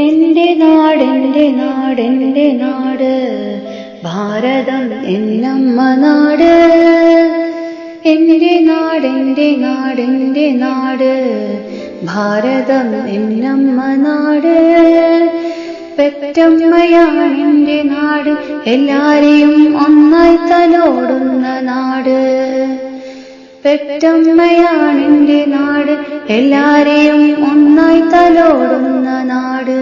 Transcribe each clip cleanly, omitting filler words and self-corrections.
എന്റെ നാട് എന്റെ നാട് എന്റെ നാട് ഭാരതം എന്നമ്മ നാട്. എന്റെ നാട് എന്റെ നാട് എന്റെ നാട് ഭാരതം എന്നമ്മ നാട്. പെറ്റമ്മയാണെന്റെ നാട്, എല്ലാരെയും ഒന്നായി തലോടുന്ന നാട്. പെറ്റമ്മയാണെന്റെ നാട്, എല്ലാരെയും ഒന്നായി തലോടുന്ന നാട്.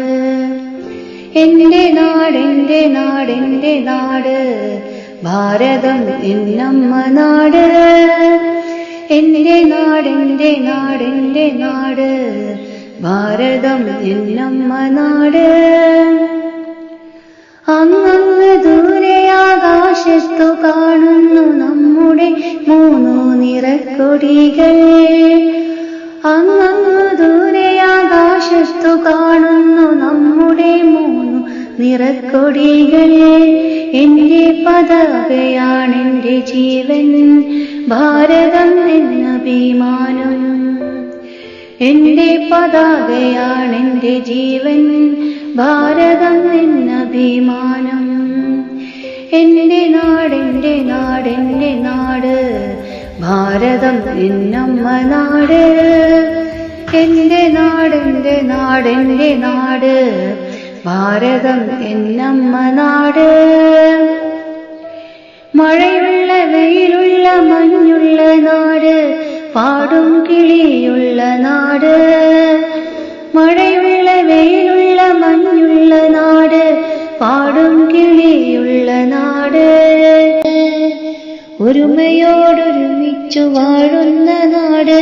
എന്റെ നാട് എന്റെ നാട് എന്റെ നാട് ഭാരതം എന്നമ്മ നാട്. എന്റെ നാട് എന്റെ നാട് എന്റെ നാട് ഭാരതം എന്നമ്മ നാട്. അങ്ങ് ദൂരെ ആകാശത്തു കാണുന്നു നമ്മുടെ മൂന്നു നിറക്കൊടികൾ. അങ്ങ് ദൂരെ ആകാശത്തു കാണുന്നു നമ്മുടെ മൂന്നു നിറക്കൊടികൾ. എന്റെ പതാകയാണെന്റെ ജീവൻ, ഭാരതം എന്ന അഭിമാനം. എന്റെ പതാകയാണെന്റെ ജീവൻ, ഭാരതം എന്ന അഭിമാനം. എന്റെ നാട് എന്റെ നാട് എന്റെ നാട് ഭാരതം എന്നമ്മ നാട്. എന്റെ നാട് എന്റെ നാട് എന്റെ നാട് ഭാരതം എന്നമ്മ നാട്. മഴയുള്ള വെയിലുള്ള മഞ്ഞുള്ള നാട്, പാടും കിളിയുള്ള നാട്. മഴയുള്ള വെയിലുള്ള മഞ്ഞുള്ള നാട്, പാടും കിളിയുള്ള നാട്. ഒരുമയോടൊരുമിച്ചു വാഴുന്ന നാട്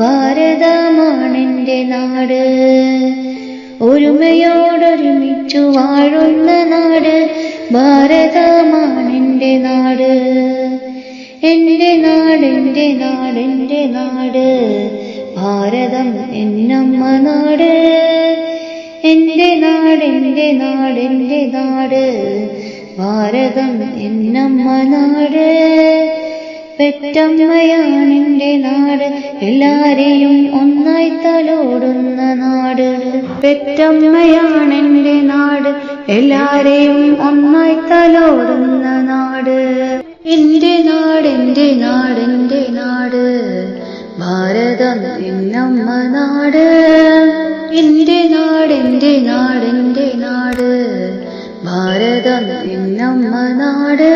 ഭാരതമാണെന്റെ നാട്. ഒരുമയോടൊരുമിച്ചു വാഴുന്ന നാട് ഭാരതമാണെന്റെ നാട്. എന്റെ നാട് എന്റെ നാട് എന്റെ നാട് ഭാരതം എന്നമ്മ നാട്. എന്റെ നാട് എന്റെ നാട് എന്റെ നാട് ഭാരതം എന്നമ്മ നാട്. പെറ്റമ്മയാണെന്റെ നാട്, എല്ലാരെയും ഒന്നായി തലോടുന്ന നാട്. പെറ്റമ്മയാണെന്റെ നാട്, എല്ലാരെയും ഒന്നായി തലോടുന്ന നാട്. എന്റെ നാട് എന്റെ നാട് എന്റെ നാട് ഭാരതം എന്നമ്മ നാട്. എന്റെ നാട് എന്റെ നാട് എന്റെ നാട് ഭാരതം എന്നമ്മ നാട്.